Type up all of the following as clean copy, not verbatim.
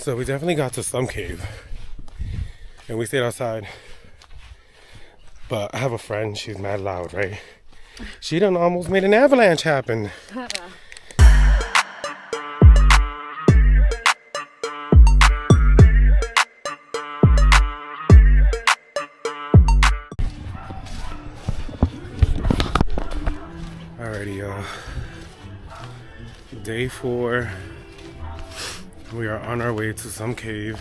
So we definitely got to some cave. And we stayed outside. But I have a friend, she's mad loud, right? She done almost made an avalanche happen. Alrighty, y'all. Day 4. We are on our way to some cave.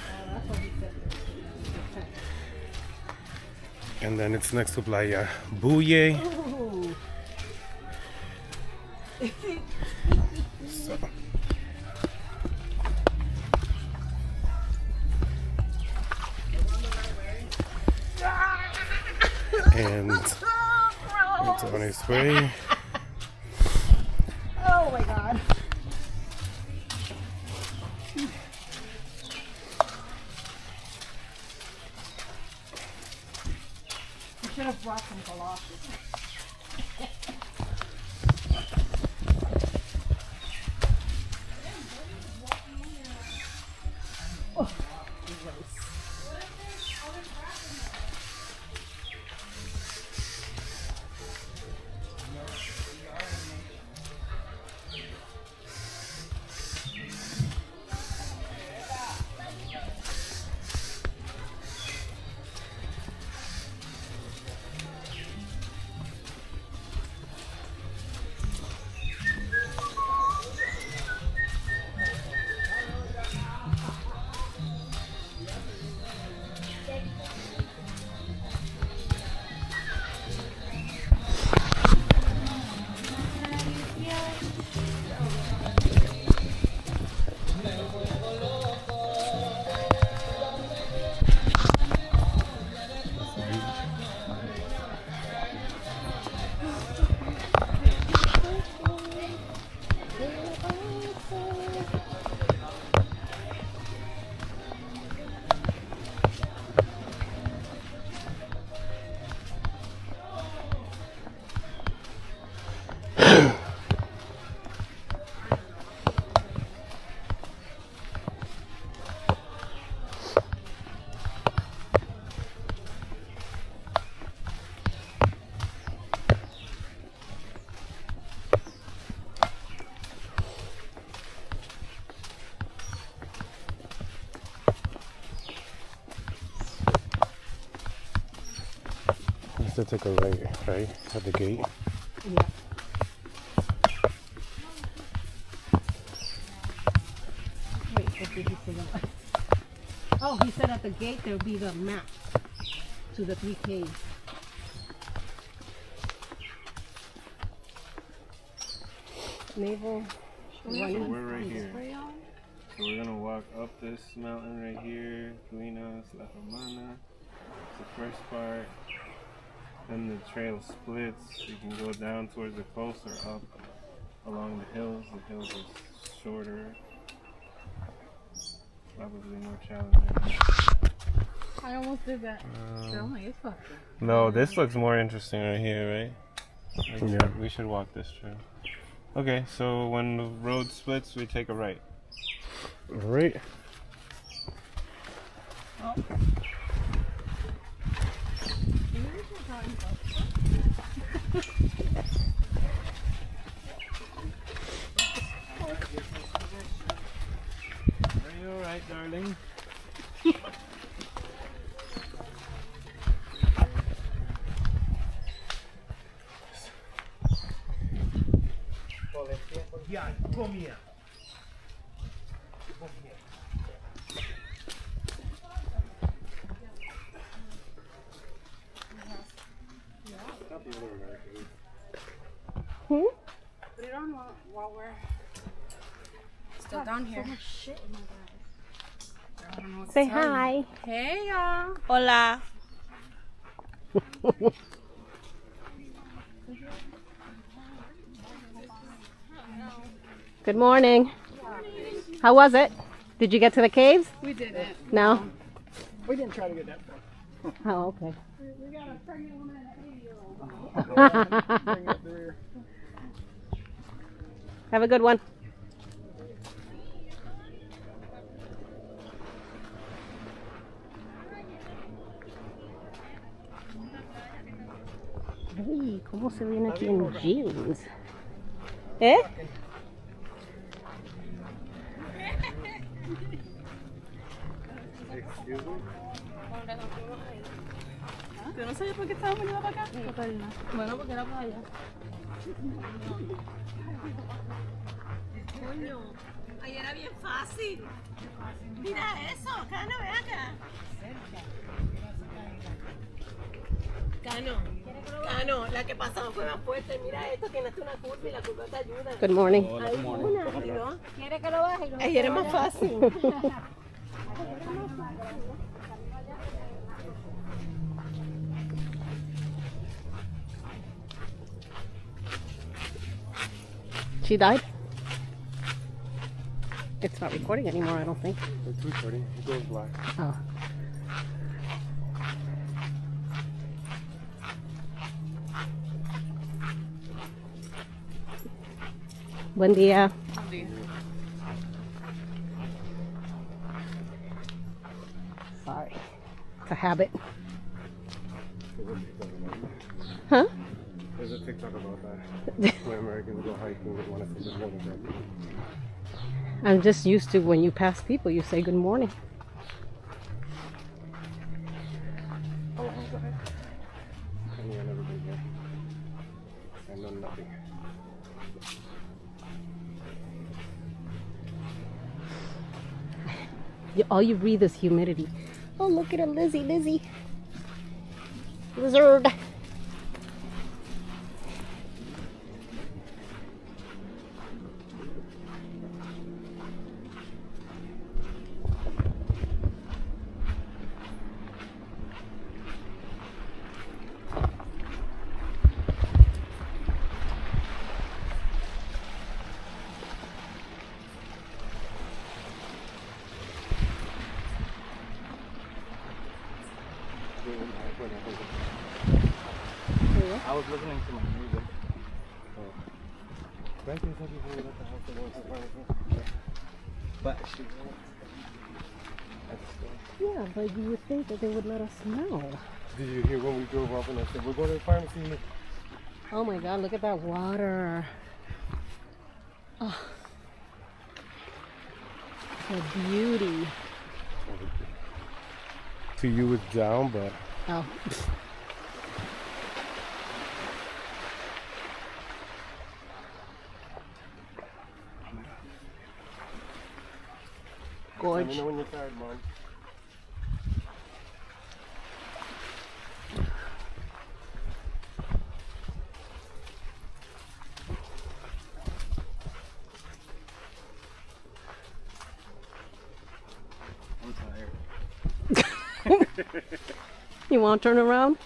And then it's next to Playa Buye. So. And it's on its way. Oh my god. You should have brought some galoshes. To take a right at the gate. Yeah. Wait, what did he say? Oh, he said at the gate there'll be the map to the 3 caves. Naval. So we're right here. So we're gonna walk up this mountain right here, Ruinas, La Romana. It's the first part. Then the trail splits. You can go down towards the coast or up along the hills. The hills are shorter, probably more challenging. I almost did that. No, this looks more interesting right here, right? Yeah. We should walk this trail. Okay, so when the road splits, we take a right. Right. Oh. Are you alright, darling? Hmm? Put it on while we're still down here. So much shit in my bag. I don't know what to Say tell you. hi. Hey y'all. Hola. Good morning. How was it? Did you get to the caves? We didn't. No? We didn't try to get that far. Oh, okay. We got a pregnant woman and an 80-year-old. Bring up the rear. Have a good one. Ay, ¿cómo se viene aquí en jeans? ¿Eh? Excuse me. Yo no sabía por qué estábamos yendo para acá. Bueno, porque era para allá. Coño, ahí era bien fácil. Mira eso, Cano, ve acá. Cano, la que pasamos fue más fuerte. Mira esto, tienes una curva y la curva te ayuda. Good morning. Hay una, ¿no? ¿Quiere que lo baje? Ahí era más fácil. She died? It's not recording anymore, I don't think. It's recording. It goes black. Oh. Buen día. Sorry. It's a habit. Huh? There's a TikTok about that. Where Americans go hiking with one of the good morning. I'm just used to when you pass people, you say good morning. How long was the hike? I mean, I've never been here. I know nothing. All you breathe is humidity. Oh, look at her, Lizzie. Lizard. I was listening to my music. Thank you, for let the house alone for pharmacy. But she won't. Yeah, but you would think that they would let us know. Did you hear when we drove off and I said, we're going to the pharmacy? Oh my God, look at that water. Oh, the beauty. To you it's down, but Oh. let me Gorge. know when you're tired, Mom. I'm tired. You want to turn around?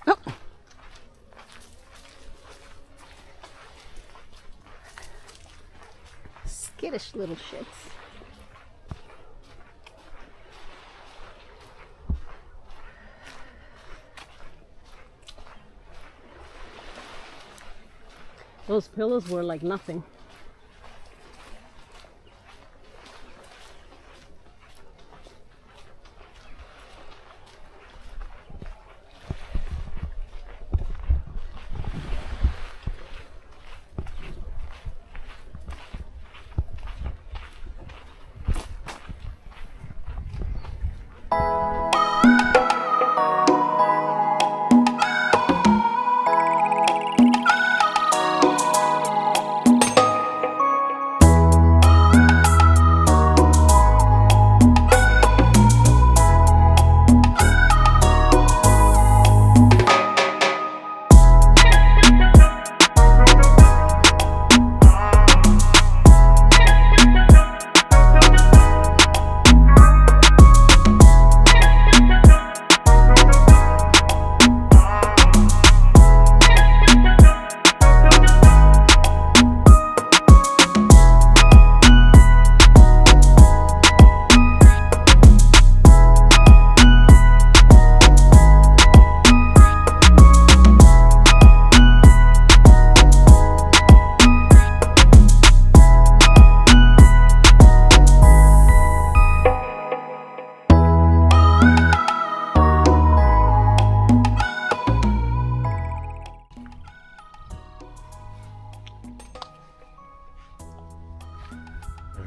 Oh. Skittish little shits. Those pillows were like nothing.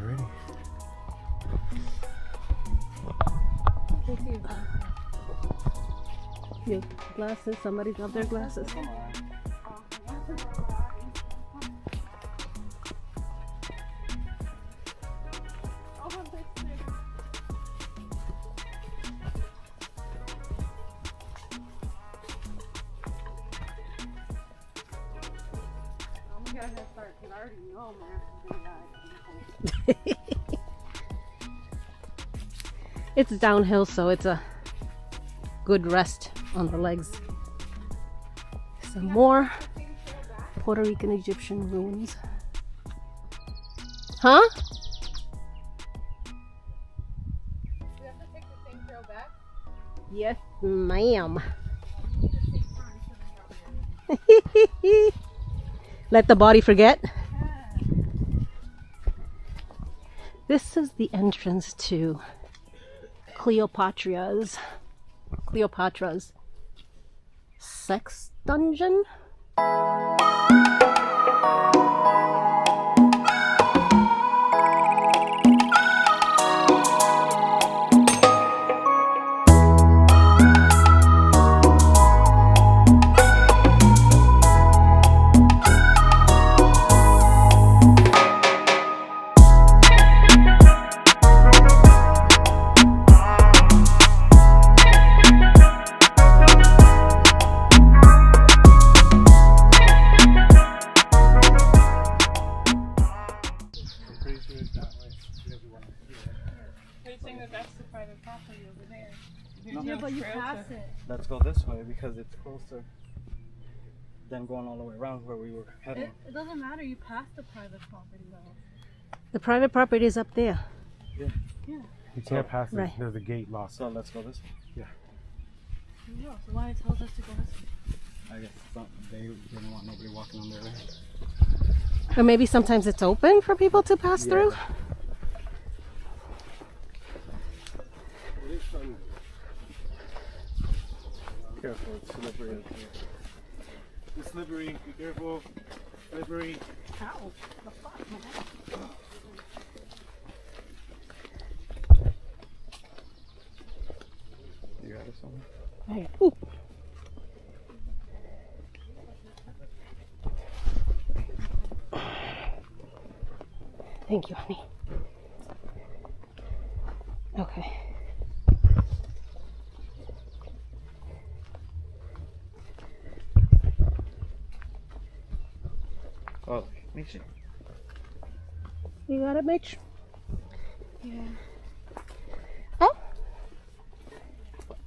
already. Your glasses. Somebody got their glasses. Come on. It's downhill, so it's a good rest on the legs. Some more Puerto Rican Egyptian ruins. Huh? We have to take the same trail back. Yes, ma'am. Let the body forget. This is the entrance to Cleopatra's sex dungeon. Yeah, but you pass it. Let's go this way because it's closer than going all the way around where we were heading. It doesn't matter. You pass the private property though. The private property is up there. You can't pass it. Right. There's a gate locked. So let's go this way. No, so why it tells us to go this way? I guess they didn't want nobody walking on their land. Or maybe sometimes it's open for people to pass through. Careful, it's slippery up here. It's slippery, be careful. Slippery. Ow. The fuck, man. You got it somewhere? Right. Ooh. Thank you, honey. Okay. Oh, Mitch. You got it, Mitch? Yeah. Oh,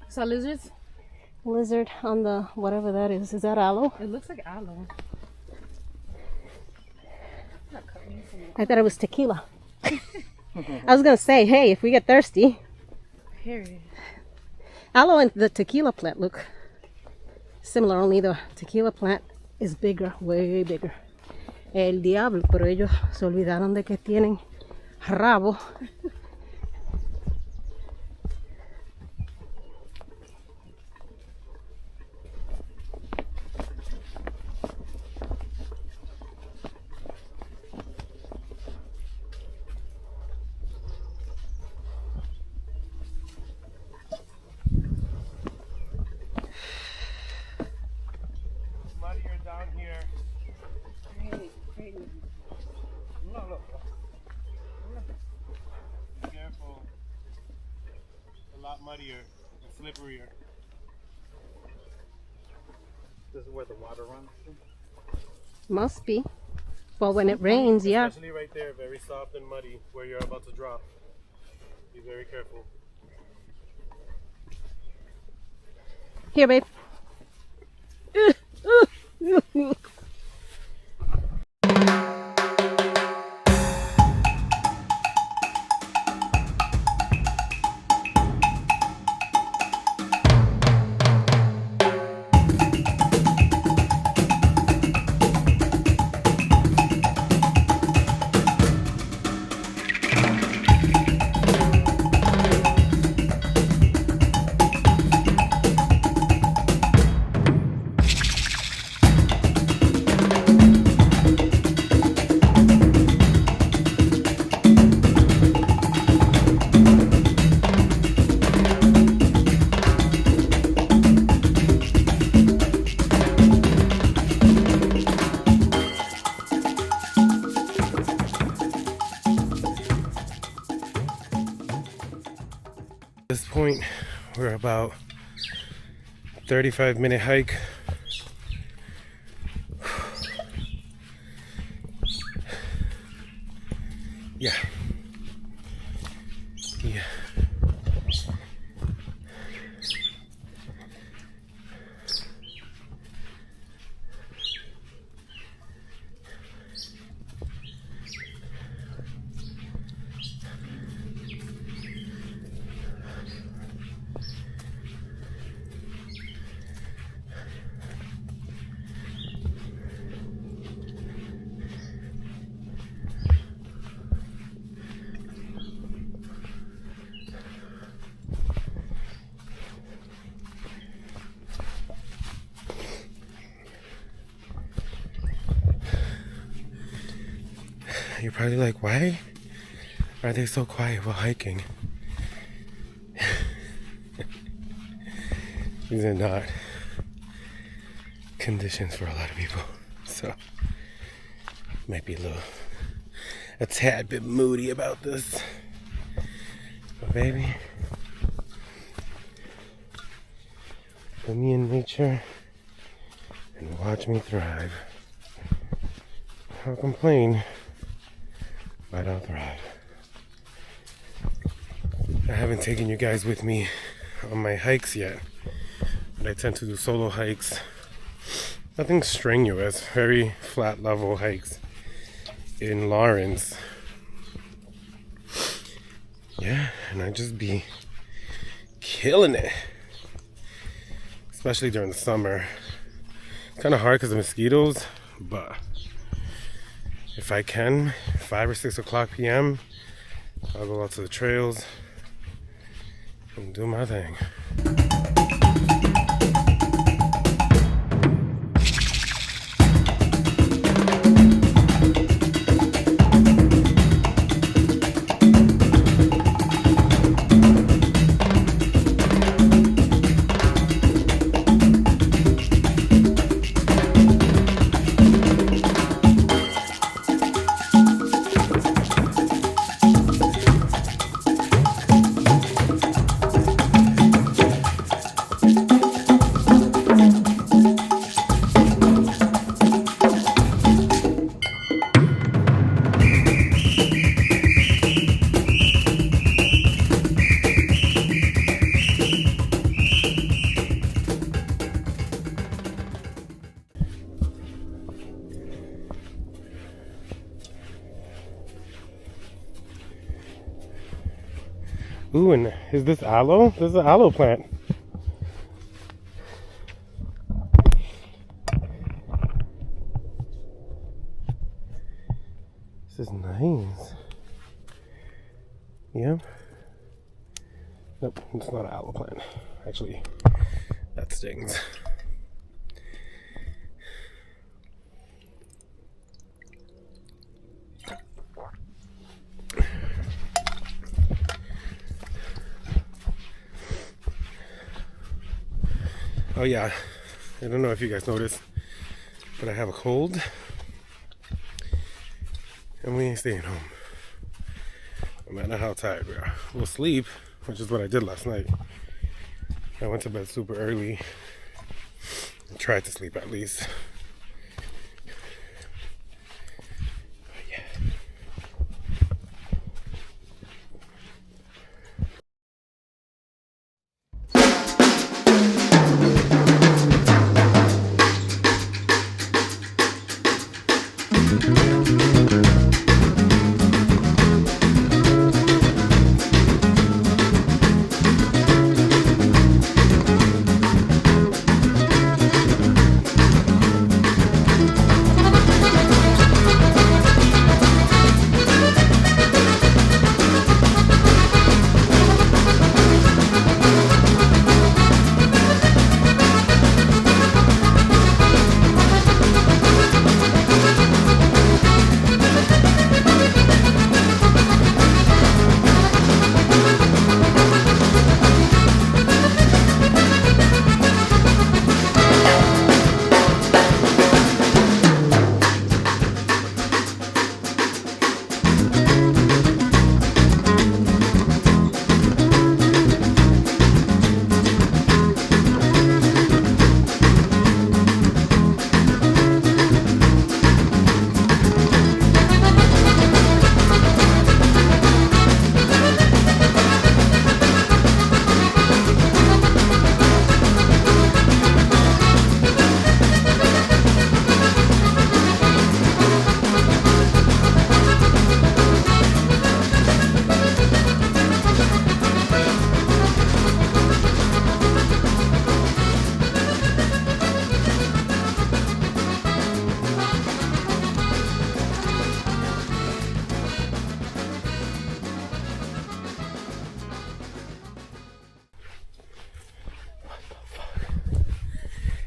Saw lizards? lizard on the whatever that is. Is that aloe? It looks like aloe. I thought it was tequila. I was gonna say, hey, if we get thirsty, Period. aloe and the tequila plant look similar, only the tequila plant is bigger, way bigger. El diablo, pero ellos se olvidaron de que tienen rabo. Muddier down here. Be careful. A lot muddier and slipperier. This is where the water runs through. Must be. Well, when it rains, yeah. Especially right there, very soft and muddy, where you're about to drop. Be very careful. Here, babe. this point, we're about 35-minute hike. Yeah. Yeah. You're probably like, why are they so quiet while hiking? These are not conditions for a lot of people, so might be a tad bit moody about this. But baby, put me in nature and watch me thrive. I'll complain, but I'll thrive. I haven't taken you guys with me on my hikes yet, but I tend to do solo hikes. Nothing strenuous, very flat level hikes in Lawrence. Yeah, and I just be killing it, especially during the summer. It's kind of hard because of mosquitoes, but if I can, 5 or 6 o'clock p.m., I'll go out to the trails and do my thing. Ooh, and is this aloe? This is an aloe plant. This is nice. Yeah. Nope, it's not an aloe plant. Actually, that stings. Oh yeah, I don't know if you guys noticed, but I have a cold, and we ain't staying home. No matter how tired we are. We'll sleep, which is what I did last night. I went to bed super early, and tried to sleep at least.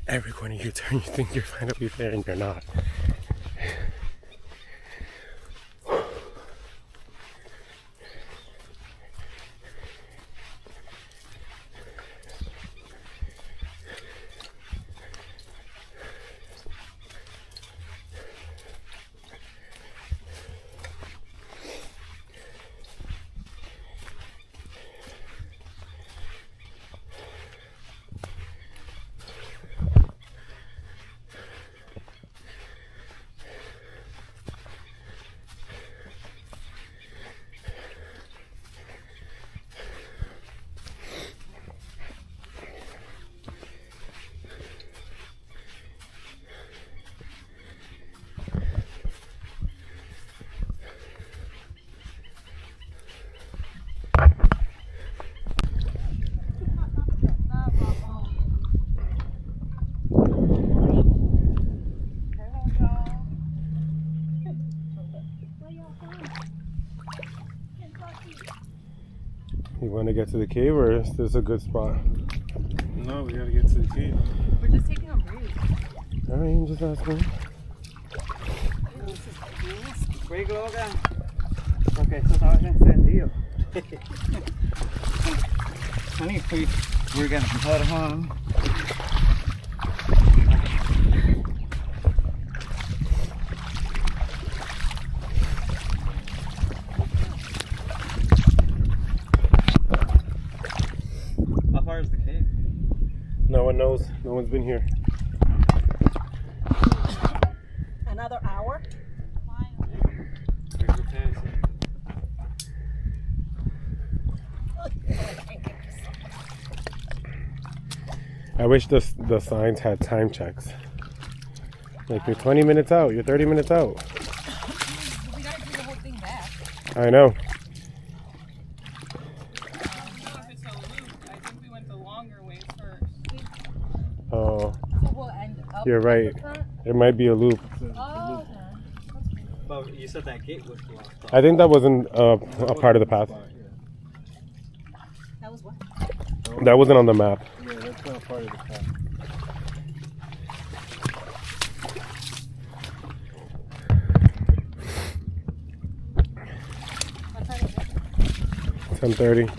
every corner you turn, you think you're finally there and you're not. You want to get to the cave, or is this a good spot? No, we gotta get to the cave. We're just taking a break. Alright, I'm just asking. Break loca. Porque esto estaba encendido. Honey, we're gonna head home. How far is the cave? No one knows. No one's been here. Another hour? I wish the signs had time checks. Like, you're 20 minutes out, you're 30 minutes out. We gotta do the whole thing back. I know. I don't know if it's a loop. I think we went the longer way first. Oh, So we'll end up. you're right. It might be a loop. Oh, But you said that gate was blocked off. I think that wasn't a part of the path. That was what? That wasn't on the map. Yeah, that's not part of the path. What time is it? 10:30.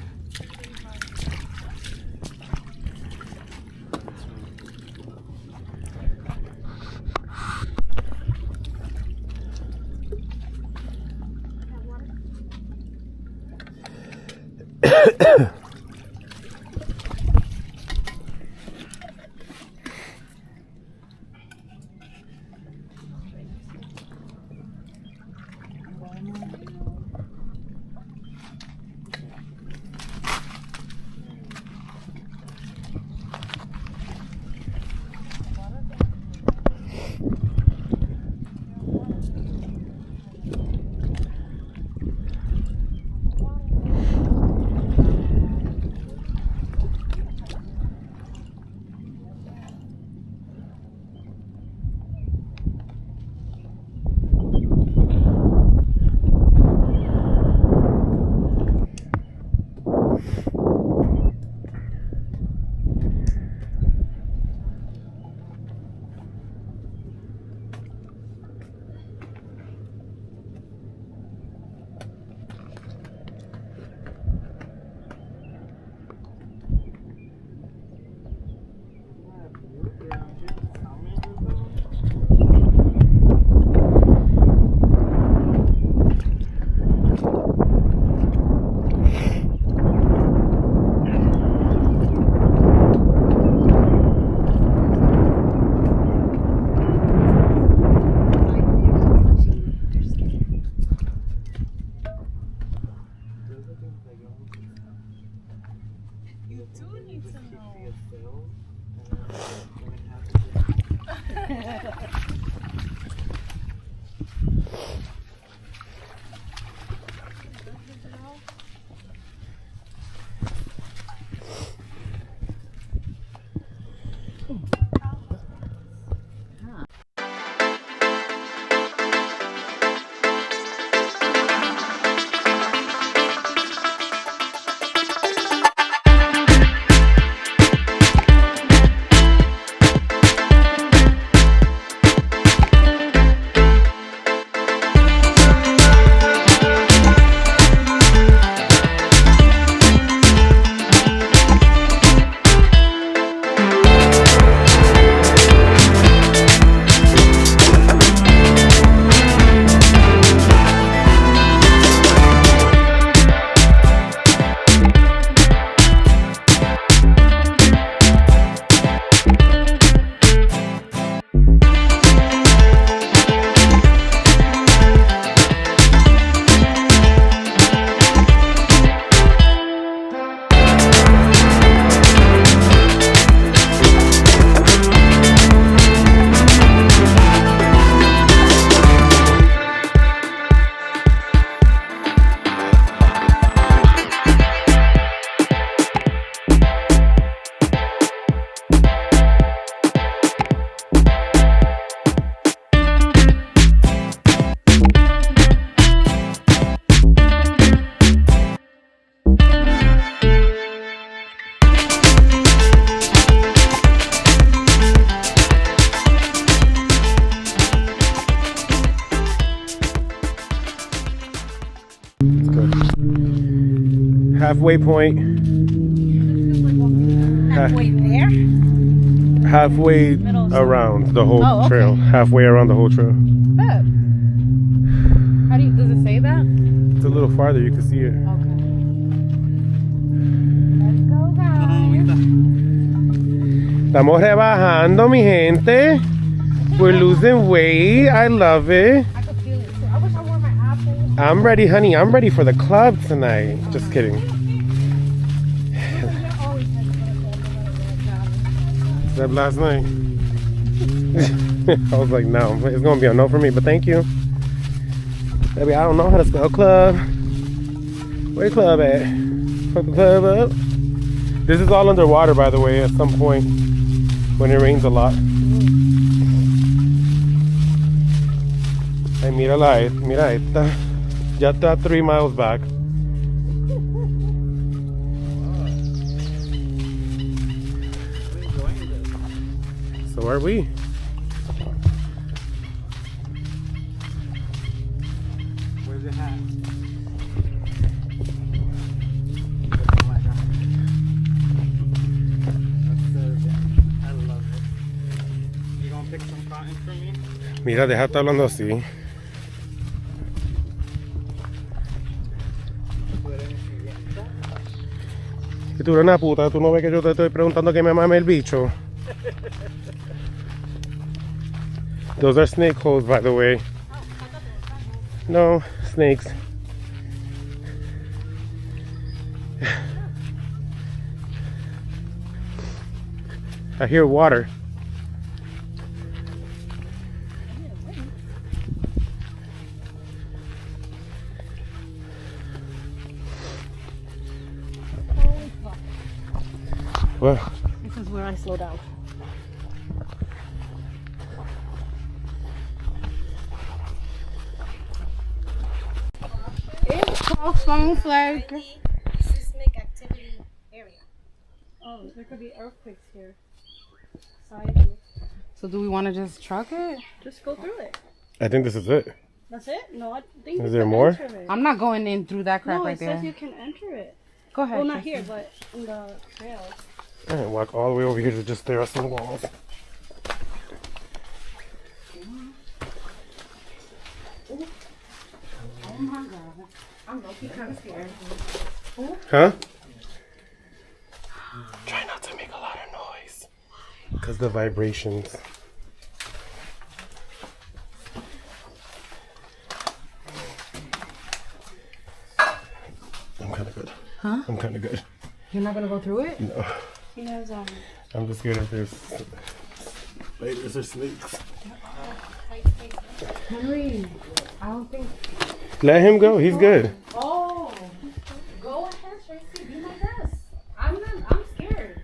It's good. Halfway point. Halfway there? Halfway around the whole Oh, okay. trail. Halfway around the whole trail. Good. How do you, does it say that? It's a little farther, you can see it. Okay. Let's go, guys. Estamos rebajando, mi gente. We're losing weight. I love it. I can feel it too. I wish I wore my apple. I'm ready, honey. I'm ready for the club tonight. Just kidding. Except last night. I was like, no, it's gonna be a no for me, but thank you. Baby, I don't know how to spell club. Where the club at? Put the club up. This is all underwater, by the way, at some point when it rains a lot. Ay, mira esta. Ya está 3 miles back. So are we. Where's the hat? Oh my god. That's so good. I love it. You gonna pick some cotton for me? Mira, deja de estar hablando así. Si tú eres una puta, tú no ves que yo te estoy preguntando que me mame el bicho. Those are snake holes, by the way. No, snakes. I hear water. Well, This is where I slow down. It's called Phone Flag. Seismic activity area. Oh, there could be earthquakes here. So do we want to just truck it? Just go through it. I think this is it. That's it? No, I think Is you there can more? enter it. I'm not going in through that crack No, right it says there. you can enter it. Go ahead. Well, not Kristen. here, but in the trail. I didn't walk all the way over here to just stare at some walls. Oh my god. I'm low-key kind of scared. Huh? Try not to make a lot of noise. Because the vibrations. I'm kind of good. Huh? I'm kind of good. You're not going to go through it? No. He has I'm just scared if there's spiders or snakes. Henry, I don't think... Let him go. He's good. Oh, go ahead, Tracy. Be my guest. I'm scared.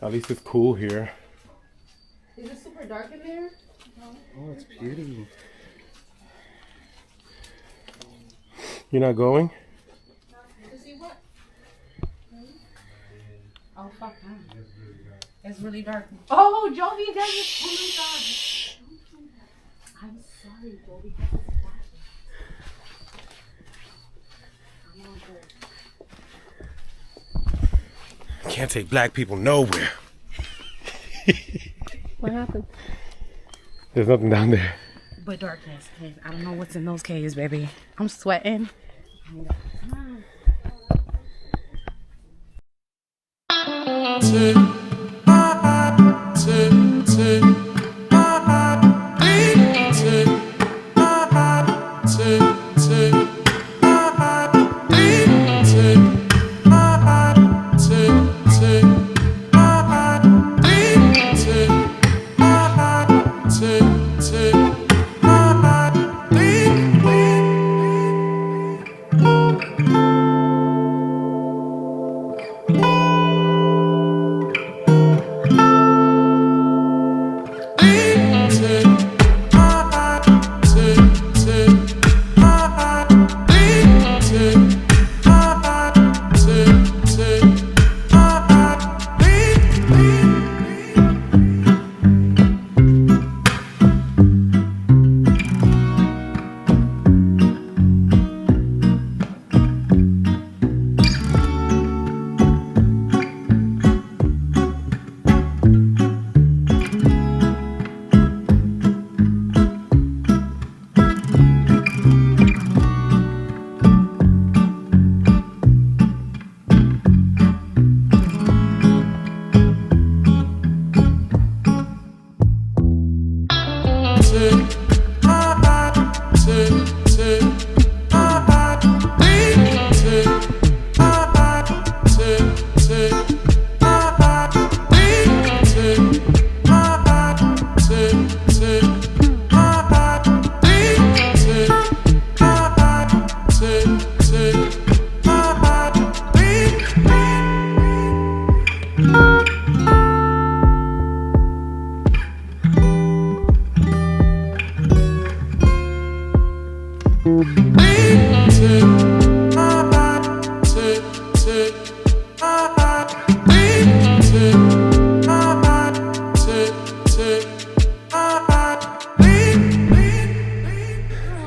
At least it's cool here. Is it super dark in there? Oh, it's beauty. You're not going? To see what? Oh, fuck no. It's really dark. Oh, Jovi does it. Oh my god. I'm sorry, Jovi. Can't take black people nowhere. What happened? There's nothing down there. But darkness. I don't know what's in those caves, baby. I'm sweating.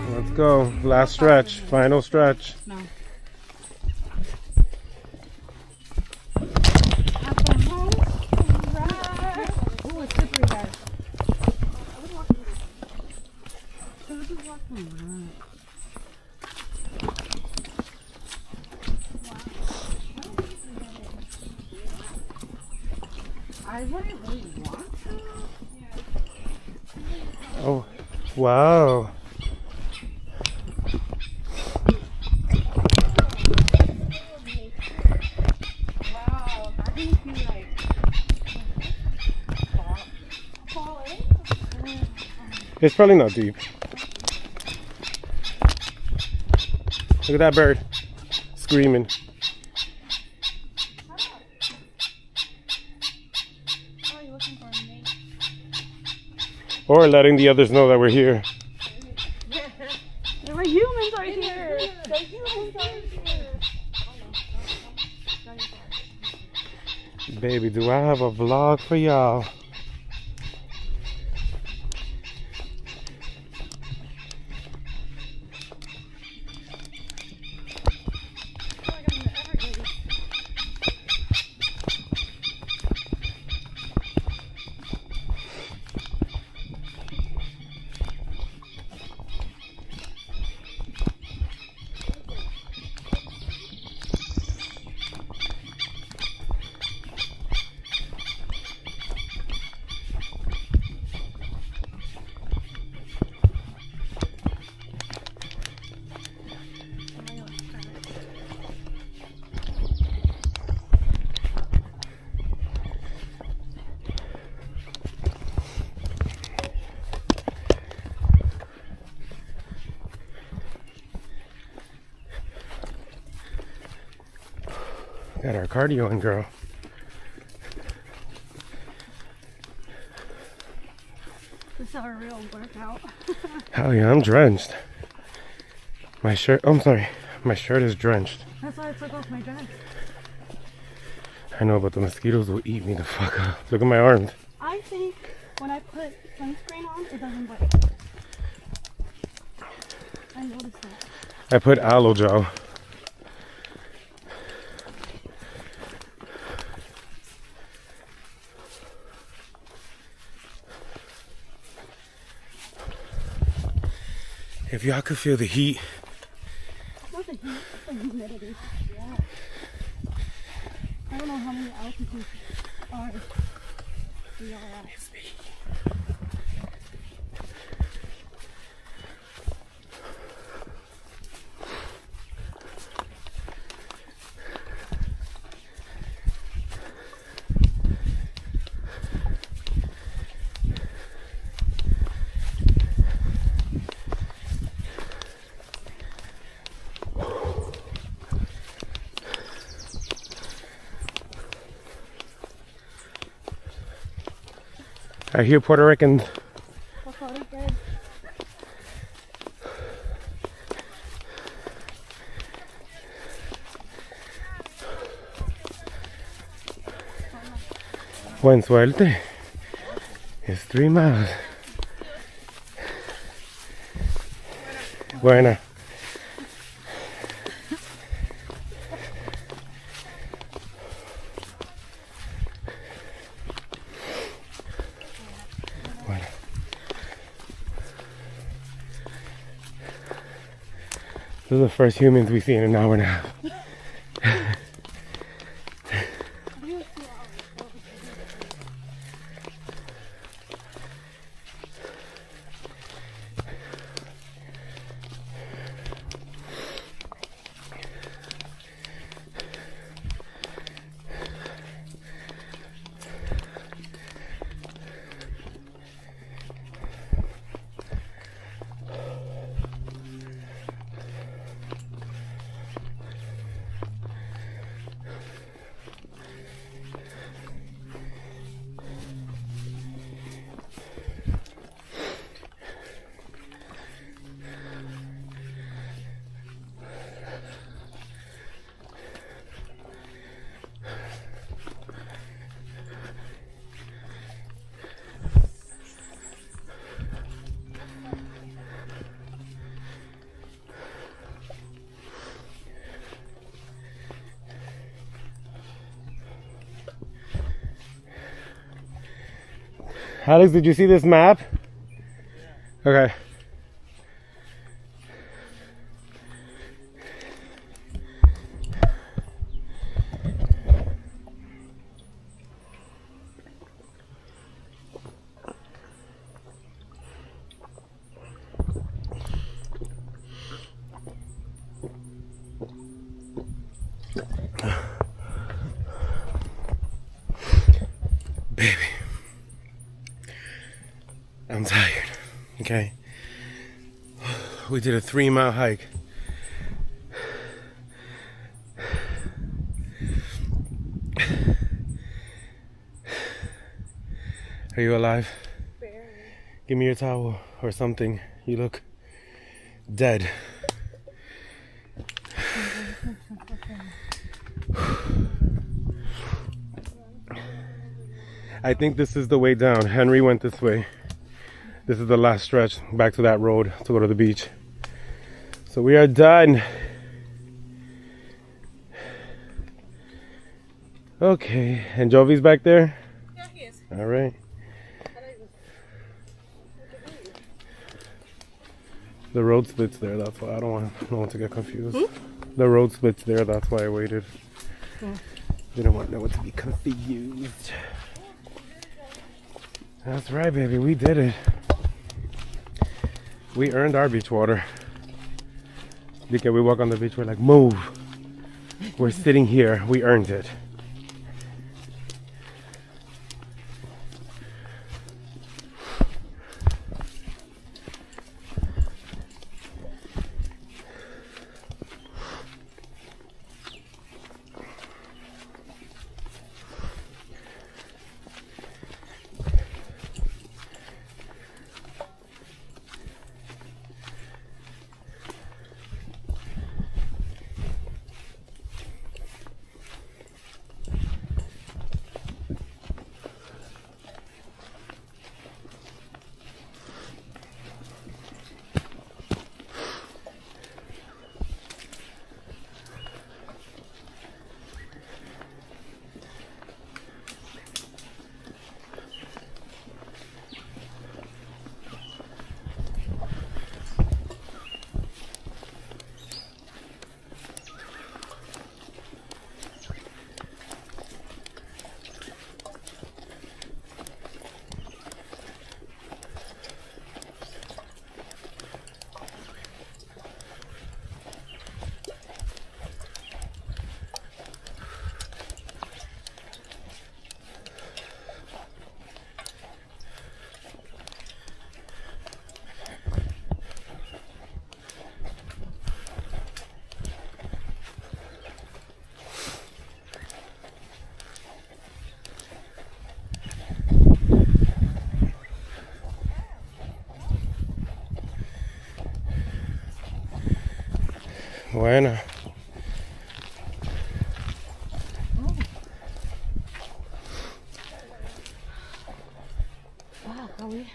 Let's go. Last stretch. Final stretch. No. Oh, it's slippery, guys. I wouldn't really want to. Oh, wow. Wow, I didn't feel like falling. It's probably not deep. Look at that bird screaming. Oh, you're looking for a mate. Or letting the others know that we're here. There were humans right here. The humans are here. Baby, do I have a vlog for y'all? Got our cardio in, girl. This is our real workout. Hell yeah, I'm drenched. My shirt, oh, I'm sorry. My shirt is drenched. That's why I took off my dress. I know, but the mosquitoes will eat me the fuck up. Look at my arms. I think when I put sunscreen on, it doesn't bite. I noticed that. I put aloe gel. If y'all could feel the heat. Not the heat, it's the humidity. Yeah. I don't know how many altitudes we are at. I hear Puerto Ricans. Buen suerte. It's 3 miles. Buena. Those are the first humans we see in an hour and a half. Alex, did you see this map? Okay. Baby, I'm tired, okay? We did a 3-mile hike. Are you alive? Barely. Give me your towel or something. You look dead. I think this is the way down. Henry went this way. This is the last stretch back to that road to go to the beach. So we are done. Okay, and Jovi's back there? Yeah, he is. All right. The road splits there, that's why I don't want no one to get confused. The road splits there, that's why I waited. Didn't want no one to be confused. That's right, baby, we did it. We earned our beach water. Because we walk on the beach, we're like, move. We're sitting here, we earned it. Bueno. Wow, are we?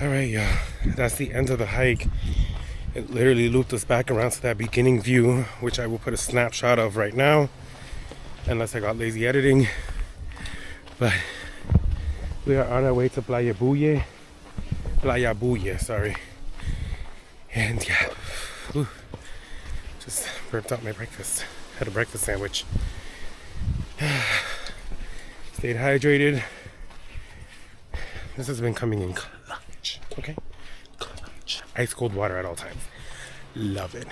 All right, y'all. That's the end of the hike. It literally looped us back around to that beginning view, which I will put a snapshot of right now. unless I got lazy editing. But we are on our way to Playa Buye, sorry. And yeah, whew, just burped out my breakfast. Had a breakfast sandwich. Stayed hydrated. This has been coming in clutch, okay? Clutch. Ice cold water at all times. Love it.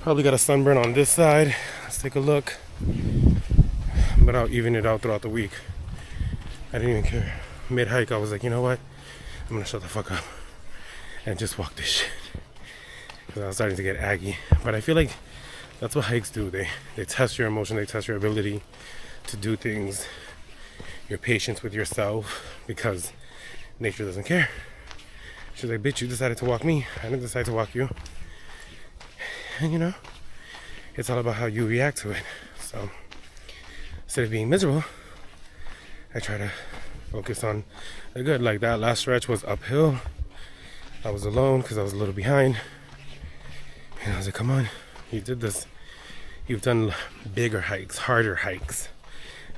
Probably got a sunburn on this side. Let's take a look. But I'll even it out throughout the week. I didn't even care. Mid-hike, I was like, you know what? I'm gonna shut the fuck up and just walk this shit. Because I was starting to get aggy. But I feel like that's what hikes do. They test your emotion, they test your ability to do things, your patience with yourself, because nature doesn't care. She's like, bitch, you decided to walk me. I didn't decide to walk you. And you know, it's all about how you react to it. So instead of being miserable, I try to focus on the good. Like that last stretch was uphill. I was alone because I was a little behind. And I was like, come on, you did this. You've done bigger hikes, harder hikes.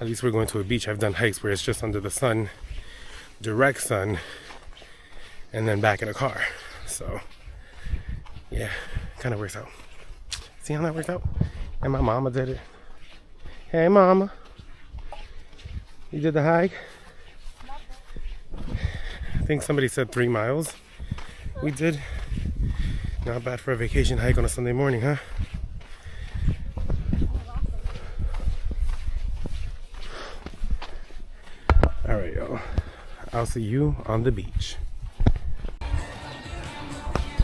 At least we're going to a beach. I've done hikes where it's just under the sun, direct sun, and then back in a car. So yeah, kind of works out. See how that worked out? And my mama did it. Hey mama, you did the hike? I think somebody said 3 miles. We did. Not bad for a vacation hike on a Sunday morning, huh? All right, y'all. I'll see you on the beach.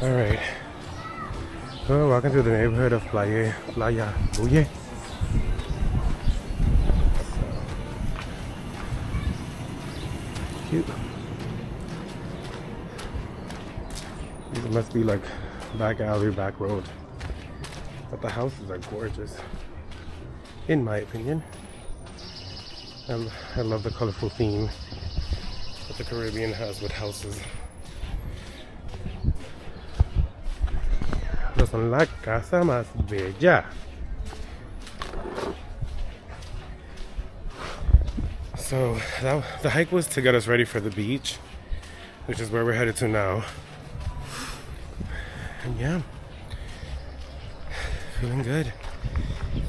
All right. So, walking through the neighborhood of Playa Buye. Cute. These must be like back alley, back road. But the houses are gorgeous, in my opinion. I love the colorful theme that the Caribbean has with houses. Estas son la casa más bella. So the hike was to get us ready for the beach, which is where we're headed to now. And yeah, feeling good.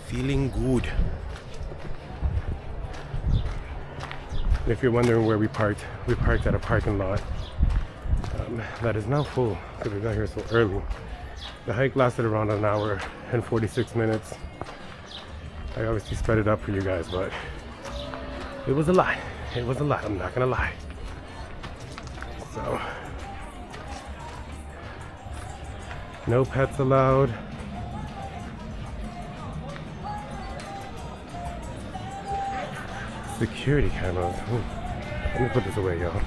Feeling good. If you're wondering where we parked at a parking lot that is now full because we got here so early. The hike lasted around an hour and 46 minutes. I obviously sped it up for you guys, but it was a lot. It was a lot, I'm not gonna lie. So, no pets allowed. Security cameras. Ooh. Let me put this away, y'all.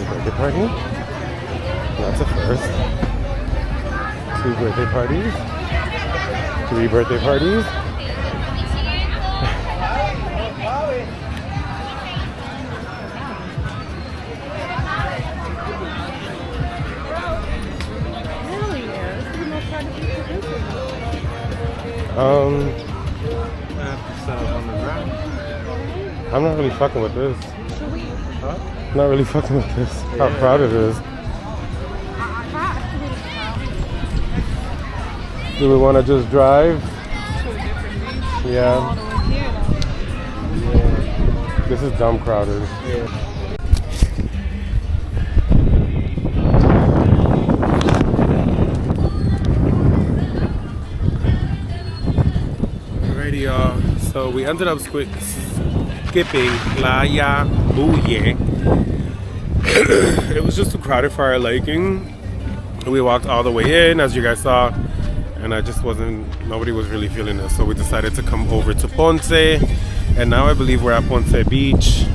Birthday party? That's a first. 2 birthday parties. 3 birthday parties. I'm not really fucking with this. Huh? I'm not really fucking with this. How proud it is. Do we want to just drive? Yeah. This is dumb crowded. Yeah. So we ended up skipping Playa Buye. It was just too crowded for our liking. We walked all the way in, as you guys saw, and nobody was really feeling it. So we decided to come over to Ponce, and now I believe we're at Ponce Beach,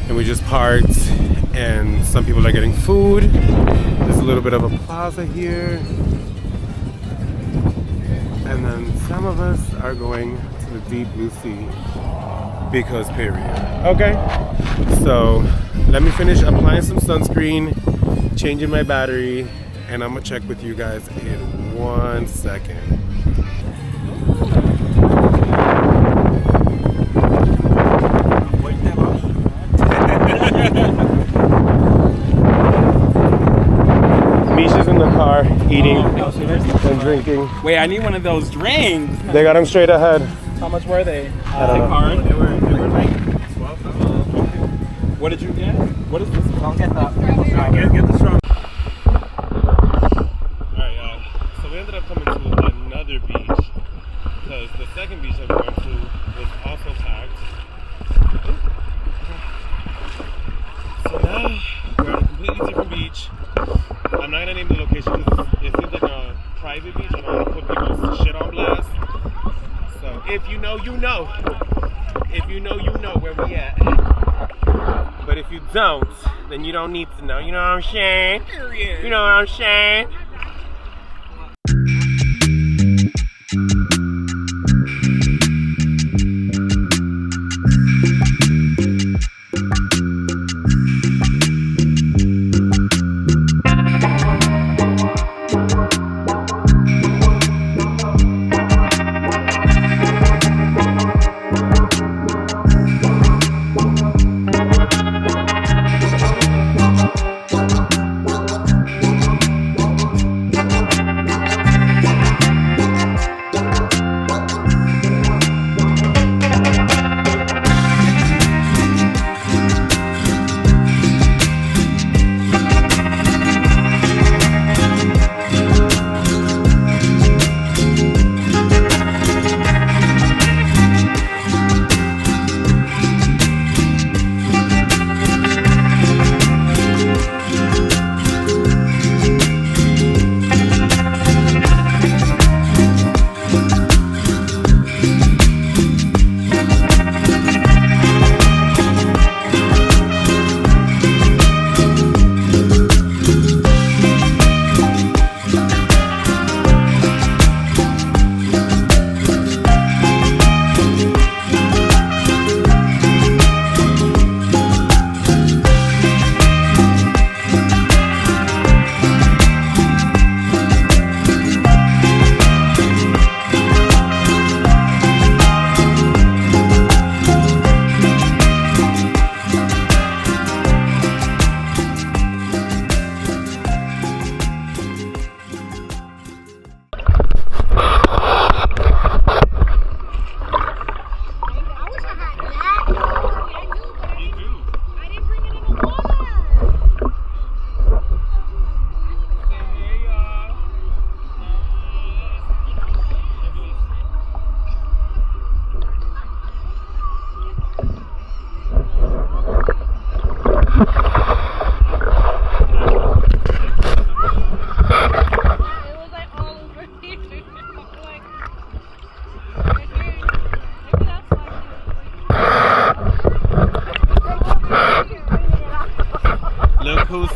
and we just parked, and some people are getting food. There's a little bit of a plaza here, and then some of us are going to the deep blue sea because period. Okay, so let me finish applying some sunscreen, changing my battery, and I'm gonna check with you guys in 1 second. Misha's in the car eating and drinking. Wait, I need one of those drinks. They got them straight ahead. How much were they? I don't know. They were like 12. What did you get? What is this? I'll get that. Get the strong. Alright, y'all. So we ended up coming to another beach because the second beach that we went to was also packed. So now we're on a completely different beach. I'm not gonna name the location because it seems like a private beach. I don't want to put people's shit on blast. So if you know, you know. If you know, you know where we at. But if you don't, then you don't need to know. You know what I'm saying? You know what I'm saying?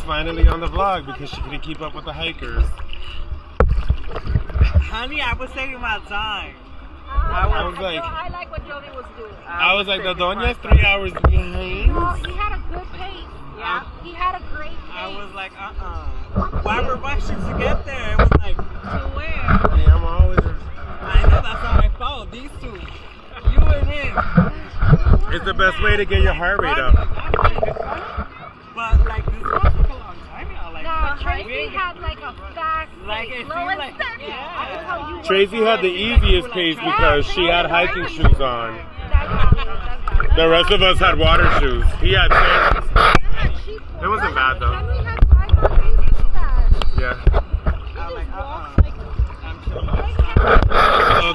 Finally on the vlog because she couldn't keep up with the hikers. Honey, I was taking my time. I was like, I like what Jovi was doing. I was like, the Doña's 3 hours behind. No, he had a good pace. Yeah, he had a great pace. I was like, Why we're rushing to get there? It was like, To where? Yeah, I'm always. I know, that's how I felt. These two, you and him. It's the best way to get your heart rate up. But like this was like a long time, you know, like No, Tracy had like a fast like pace. it Slow seemed and like steady. yeah. I don't know how you Tracy had the easiest pace because she had hiking shoes on. The rest of us had water shoes. He had sandals. It wasn't bad though. Henry had 5 more paces fast. Yeah. I'm like, I'm chilling.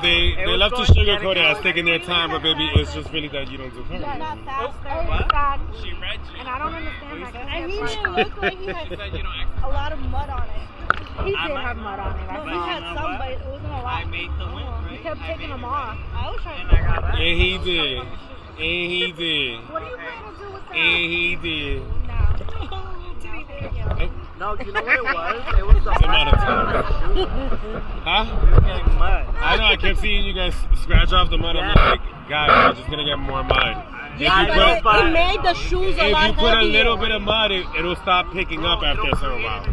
they love to sugarcoat it as taking their time, but baby, it's just really that you don't do cardio. Not faster. She read you. And I don't understand that. And he didn't look like he had a lot of mud on it. He did have mud on it. No, he had some, but it wasn't a lot. I made the win, right? He kept taking them off. I was trying And I got that. And he did. And he did. What are you planning to do with that? And he did. No, you know what it was? It was the amount of time. Huh? We were getting mud. I know, I kept seeing you guys scratch off the mud. I'm like, guys, you're just gonna get more mud. Yeah, but it made the shoes a lot If you put a heavier. little bit of mud, it'll stop picking up after a certain while.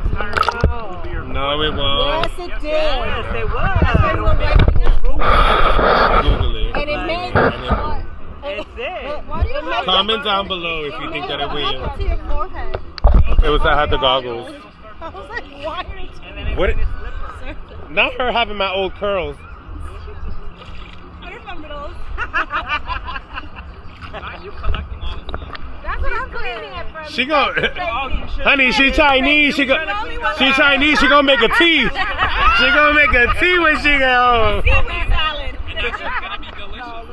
Oh. No, it won't. Yes, it did. Yes, they was. That's why we were wiping it. Google it. And it made It did. Why do you have Comment down below if you think that it will. to your forehead? It was I had the goggles. I was like, why are you What? Not her having my old curls. I remember those. Are you collecting all this? That's what I'm cleaning it from. She go, honey. She Chinese. She Chinese. She gonna make a tea. She gonna make a tea when she get home. Seaweed salad. And this is gonna be delicious.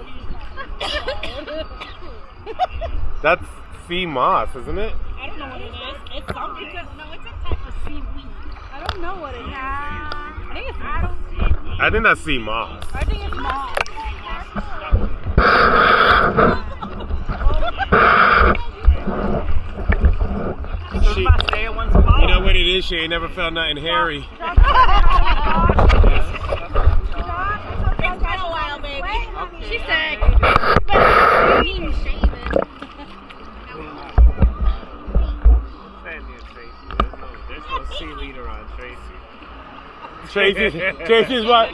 That's sea moss, isn't it? I don't know what it is. It's something. No, it's a type of seaweed. I don't know what it is. I think it's I think that's sea moss. I think it's moss. She, Stay in one spot. you know what it is? She ain't never felt nothing hairy. It's been a while, baby. She said, you better be clean shaven. There's no sea leader on Tracy. Tracy's what?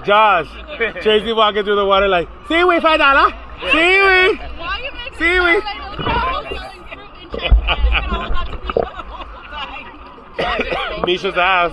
Josh. Tracy walking through the water like, seaweed $5. Seaweed. Why you make Seaweed. selling fruit and chicken? It's been all about the people the whole time. Misha's ass.